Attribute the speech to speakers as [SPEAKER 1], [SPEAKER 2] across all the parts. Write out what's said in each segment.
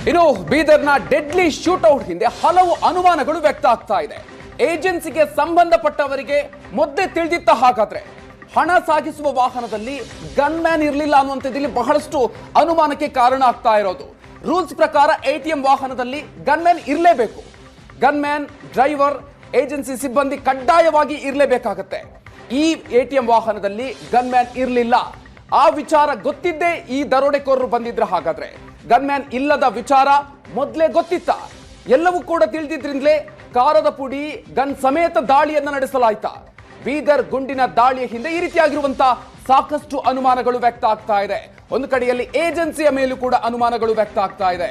[SPEAKER 1] ಇನ್ನು ಬೀದರ್ನ deadly shootout ಹಿಂದೆ ಹಲವು ಅನುಮಾನಗಳು ವ್ಯಕ್ತ ಆಗ್ತಾ ಇದೆ. ಏಜೆನ್ಸಿಗೆ ಸಂಬಂಧಪಟ್ಟವರಿಗೆ ಮೊದಲೇ ತಿಳಿದಿತ್ತ ಹಾಗಾದ್ರೆ ಹಣ ಸಾಗಿಸುವ ವಾಹನದಲ್ಲಿ ಗನ್ ಮ್ಯಾನ್ ಇರಲಿಲ್ಲ ಅನ್ನುವಂಥದ್ದಲ್ಲಿ ಬಹಳಷ್ಟು ಅನುಮಾನಕ್ಕೆ ಕಾರಣ ಆಗ್ತಾ ಇರೋದು. ರೂಲ್ಸ್ ಪ್ರಕಾರ ATM ವಾಹನದಲ್ಲಿ ಗನ್ ಮ್ಯಾನ್ ಇರಲೇಬೇಕು. ಗನ್ ಮ್ಯಾನ್, ಡ್ರೈವರ್, ಏಜೆನ್ಸಿ ಸಿಬ್ಬಂದಿ ಕಡ್ಡಾಯವಾಗಿ ಇರಲೇಬೇಕಾಗತ್ತೆ. ಈ ATM ವಾಹನದಲ್ಲಿ ಗನ್ ಮ್ಯಾನ್ ಇರಲಿಲ್ಲ. ಆ ವಿಚಾರ ಗೊತ್ತಿದ್ದೇ ಈ ದರೋಡೆಕೋರರು ಬಂದಿದ್ರ ಹಾಗಾದ್ರೆ ಗನ್ ಮ್ಯಾನ್ ಇಲ್ಲದ ವಿಚಾರ ಮೊದಲೇ ಗೊತ್ತಿತ್ತ? ಎಲ್ಲವೂ ಕೂಡ ತಿಳಿದಿದ್ರಿಂದಲೇ ಕಾರದ ಪುಡಿ ಗನ್ ಸಮೇತ ದಾಳಿಯನ್ನ ನಡೆಸಲಾಯ್ತಾ? ಬೀದರ್ ಗುಂಡಿನ ದಾಳಿಯ ಹಿಂದೆ ಈ ರೀತಿಯಾಗಿರುವಂತಹ ಸಾಕಷ್ಟು ಅನುಮಾನಗಳು ವ್ಯಕ್ತ ಆಗ್ತಾ ಇದೆ. ಒಂದು ಕಡೆಯಲ್ಲಿ ಏಜೆನ್ಸಿಯ ಮೇಲೂ ಕೂಡ ಅನುಮಾನಗಳು ವ್ಯಕ್ತ ಆಗ್ತಾ ಇದೆ.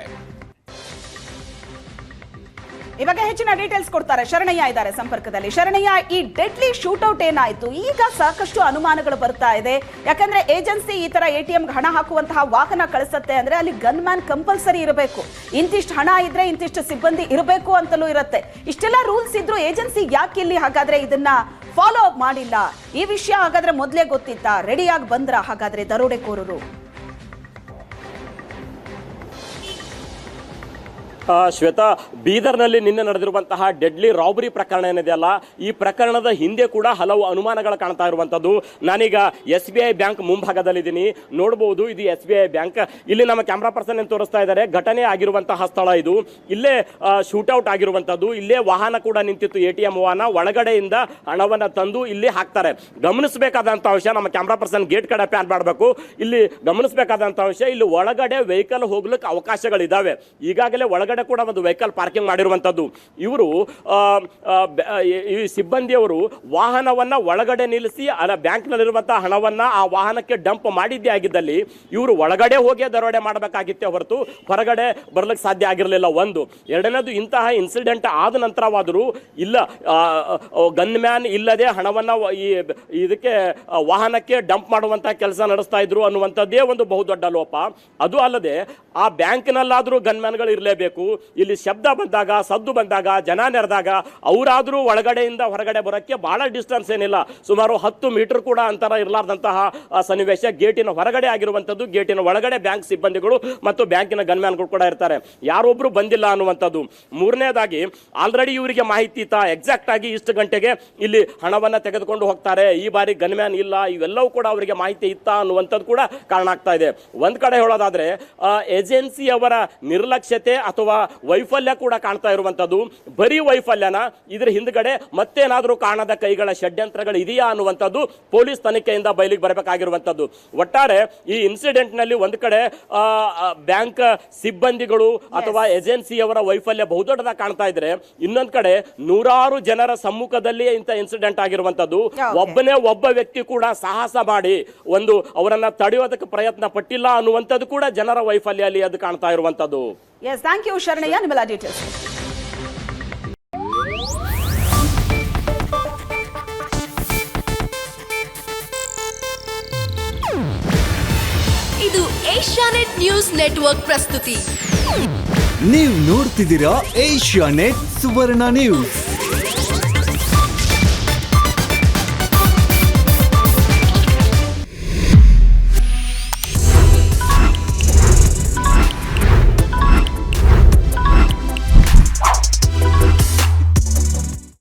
[SPEAKER 2] ಇವಾಗ ಹೆಚ್ಚಿನ ಡೀಟೇಲ್ಸ್ ಕೊಡ್ತಾರೆ. ಶರಣಯ್ಯ ಇದ್ದಾರೆ ಸಂಪರ್ಕದಲ್ಲಿ. ಶರಣಯ್ಯ, ಈ ಡೆಡ್ಲಿ ಶೂಟೌಟ್ ಏನಾಯ್ತು? ಈಗ ಸಾಕಷ್ಟು ಅನುಮಾನಗಳು ಬರ್ತಾ ಇದೆ. ಯಾಕಂದ್ರೆ ಏಜೆನ್ಸಿ ಈ ತರ ATM ಹಣ ಹಾಕುವಂತಹ ವಾಹನ ಕಳಿಸುತ್ತೆ ಅಂದ್ರೆ ಅಲ್ಲಿ ಗನ್ ಮ್ಯಾನ್ ಕಂಪಲ್ಸರಿ ಇರಬೇಕು. ಇಂತಿಷ್ಟು ಹಣ ಇದ್ರೆ ಇಂತಿಷ್ಟು ಸಿಬ್ಬಂದಿ ಇರಬೇಕು ಅಂತಲೂ ಇರುತ್ತೆ. ಇಷ್ಟೆಲ್ಲ ರೂಲ್ಸ್ ಇದ್ರು ಏಜೆನ್ಸಿ ಯಾಕೆ ಇಲ್ಲಿ ಹಾಗಾದ್ರೆ ಇದನ್ನ ಫಾಲೋ ಅಪ್ ಮಾಡಿಲ್ಲ? ಈ ವಿಷಯ ಹಾಗಾದ್ರೆ ಮೊದಲೇ ಗೊತ್ತಿತ್ತಾ? ರೆಡಿಯಾಗಿ ಬಂದ್ರ ಹಾಗಾದ್ರೆ ದರೋಡೆಕೋರರು?
[SPEAKER 3] ಶ್ವೇತಾ, ಬೀದರ್ನಲ್ಲಿ ನಿನ್ನೆ ನಡೆದಿರುವಂತಹ ಡೆಡ್ಲಿ ರಾಬರಿ ಪ್ರಕರಣ ಏನಿದೆಯಲ್ಲ, ಈ ಪ್ರಕರಣದ ಹಿಂದೆ ಕೂಡ ಹಲವು ಅನುಮಾನಗಳು ಕಾಣ್ತಾ ಇರುವಂಥದ್ದು. ನಾನೀಗ SBI ಬ್ಯಾಂಕ್ ಮುಂಭಾಗದಲ್ಲಿದ್ದೀನಿ. ನೋಡಬಹುದು, ಇದು SBI ಬ್ಯಾಂಕ್. ಇಲ್ಲಿ ನಮ್ಮ ಕ್ಯಾಮ್ರಾ ಪರ್ಸನ್ ಏನು ತೋರಿಸ್ತಾ ಇದ್ದಾರೆ, ಘಟನೆ ಆಗಿರುವಂತಹ ಸ್ಥಳ ಇದು. ಇಲ್ಲೇ ಶೂಟೌಟ್ ಆಗಿರುವಂಥದ್ದು. ಇಲ್ಲೇ ವಾಹನ ಕೂಡ ನಿಂತಿತ್ತು, ATM ವಾಹನ. ಒಳಗಡೆಯಿಂದ ಹಣವನ್ನು ತಂದು ಇಲ್ಲಿ ಹಾಕ್ತಾರೆ. ಗಮನಿಸಬೇಕಾದಂಥ ವಿಷಯ, ನಮ್ಮ ಕ್ಯಾಮ್ರಾ ಪರ್ಸನ್ ಗೇಟ್ ಕಡೆ ಪ್ಯಾನ್ ಮಾಡಬೇಕು. ಇಲ್ಲಿ ಗಮನಿಸಬೇಕಾದಂಥ ವಿಷಯ, ಇಲ್ಲಿ ಒಳಗಡೆ ವೆಹಿಕಲ್ ಹೋಗ್ಲಿಕ್ಕೆ ಅವಕಾಶಗಳಿದ್ದಾವೆ. ಈಗಾಗಲೇ ಒಳಗಡೆ ಕೂಡ ಒಂದು ವೆಹಿಕಲ್ ಪಾರ್ಕಿಂಗ್ ಮಾಡಿರುವಂತದ್ದು. ಇವರು ಈ ಸಿಬ್ಬಂದಿಯವರು ವಾಹನವನ್ನ ಒಳಗಡೆ ನಿಲ್ಲಿಸಿ ಬ್ಯಾಂಕ್ನಲ್ಲಿರುವಂತಹ ಹಣವನ್ನ ಆ ವಾಹನಕ್ಕೆ ಡಂಪ್ ಮಾಡಿದ್ದೇ ಆಗಿದ್ದಲ್ಲಿ ಇವರು ಒಳಗಡೆ ಹೋಗಿ ದರೋಡೆ ಮಾಡಬೇಕಾಗಿತ್ತೇ ಹೊರತು ಹೊರಗಡೆ ಬರ್ಲಿಕ್ಕೆ ಸಾಧ್ಯ ಆಗಿರಲಿಲ್ಲ. ಒಂದು. ಎರಡನೇದು, ಇಂತಹ ಇನ್ಸಿಡೆಂಟ್ ಆದ ನಂತರವಾದರೂ ಇಲ್ಲ ಗನ್ ಮ್ಯಾನ್ ಇಲ್ಲದೆ ಹಣವನ್ನ ಇದಕ್ಕೆ ವಾಹನಕ್ಕೆ ಡಂಪ್ ಮಾಡುವಂತಹ ಕೆಲಸ ನಡೆಸ್ತಾ ಇದ್ರು ಅನ್ನುವಂಥದ್ದೇ ಒಂದು ಬಹುದೊಡ್ಡ ಲೋಪ. ಅದು ಅಲ್ಲದೆ ಆ ಬ್ಯಾಂಕ್ನಲ್ಲಾದರೂ ಗನ್ ಮ್ಯಾನ್ಗಳು ಇರಲೇಬೇಕು. ಇಲ್ಲಿ ಶಬ್ದ ಬಂದಾಗ, ಸದ್ದು ಬಂದಾಗ, ಜನ ನೆರೆದಾಗ ಅವರಾದರೂ ಒಳಗಡೆಯಿಂದ ಹೊರಗಡೆ ಬರೋಕ್ಕೆ ಬಹಳ ಡಿಸ್ಟೆನ್ಸ್ ಏನಿಲ್ಲ, ಸುಮಾರು 10 ಮೀಟರ್ ಕೂಡ ಅಂತರ ಇರಲಾರ್ದಂತಹ ಸನ್ನಿವೇಶ ಗೇಟಿನ ಹೊರಗಡೆ ಆಗಿರುವಂಥದ್ದು. ಗೇಟಿನ ಒಳಗಡೆ ಬ್ಯಾಂಕ್ ಸಿಬ್ಬಂದಿಗಳು ಮತ್ತು ಬ್ಯಾಂಕಿನ ಗನ್ಮ್ಯಾನ್ಗಳು ಕೂಡ ಇರ್ತಾರೆ. ಯಾರೊಬ್ರು ಬಂದಿಲ್ಲ ಅನ್ನುವಂಥದ್ದು. ಮೂರನೇದಾಗಿ, ಆಲ್ರೆಡಿ ಇವರಿಗೆ ಮಾಹಿತಿ ಇತ್ತ, ಎಕ್ಸಾಕ್ಟ್ ಆಗಿ ಇಷ್ಟು ಗಂಟೆಗೆ ಇಲ್ಲಿ ಹಣವನ್ನು ತೆಗೆದುಕೊಂಡು ಹೋಗ್ತಾರೆ, ಈ ಬಾರಿ ಗನ್ಮ್ಯಾನ್ ಇಲ್ಲ, ಇವೆಲ್ಲವೂ ಕೂಡ ಅವರಿಗೆ ಮಾಹಿತಿ ಇತ್ತ ಅನ್ನುವಂಥದ್ದು ಕೂಡ ಕಾರಣ ಆಗ್ತಾ ಇದೆ. ಒಂದ್ ಕಡೆ ಹೇಳೋದಾದ್ರೆ ಏಜೆನ್ಸಿಯವರ ನಿರ್ಲಕ್ಷ್ಯತೆ ಅಥವಾ ವೈಫಲ್ಯ ಕೂಡ ಕಾಣ್ತಾ ಇರುವಂತದ್ದು. ಬರೀ ವೈಫಲ್ಯನ, ಇದ್ರ ಹಿಂದ್ಗಡೆ ಮತ್ತೇನಾದ್ರೂ ಕಾಣದ ಕೈಗಳ ಷಡ್ಯಂತ್ರಗಳು ಇದೆಯಾ ಅನ್ನುವಂಥದ್ದು ಪೊಲೀಸ್ ತನಿಖೆಯಿಂದ ಬಯಲಿಗೆ ಬರಬೇಕಾಗಿರುವಂತದ್ದು. ಒಟ್ಟಾರೆ ಈ ಇನ್ಸಿಡೆಂಟ್ ನಲ್ಲಿ ಒಂದ್ ಕಡೆ ಬ್ಯಾಂಕ್ ಸಿಬ್ಬಂದಿಗಳು ಅಥವಾ ಏಜೆನ್ಸಿಯವರ ವೈಫಲ್ಯ ಬಹುದೊಡ್ಡದಾಗಿ ಕಾಣ್ತಾ ಇದ್ರೆ, ಇನ್ನೊಂದ್ ಕಡೆ ನೂರಾರು ಜನರ ಸಮ್ಮುಖದಲ್ಲಿ ಇಂಥ ಇನ್ಸಿಡೆಂಟ್ ಆಗಿರುವಂತದ್ದು. ಒಬ್ಬ ವ್ಯಕ್ತಿ ಕೂಡ ಸಾಹಸ ಮಾಡಿ ಅವರನ್ನ ತಡೆಯೋದಕ್ಕೆ ಪ್ರಯತ್ನ ಪಟ್ಟಿಲ್ಲ ಅನ್ನುವಂಥದ್ದು ಕೂಡ ಜನರ ವೈಫಲ್ಯ ಅಲ್ಲಿ ಅದು ಕಾಣ್ತಾ ಇರುವಂತದ್ದು.
[SPEAKER 2] Yes, thank you, Sharanaya. Nimala details.
[SPEAKER 4] ಇದು ಏಷ್ಯಾನೆಟ್ ನ್ಯೂಸ್ ನೆಟ್ವರ್ಕ್ ಪ್ರಸ್ತುತಿ.
[SPEAKER 5] ನೀವು ನೋಡ್ತಿದ್ದೀರಾ ಏಷ್ಯಾನೆಟ್ ಸುವರ್ಣ ನ್ಯೂಸ್.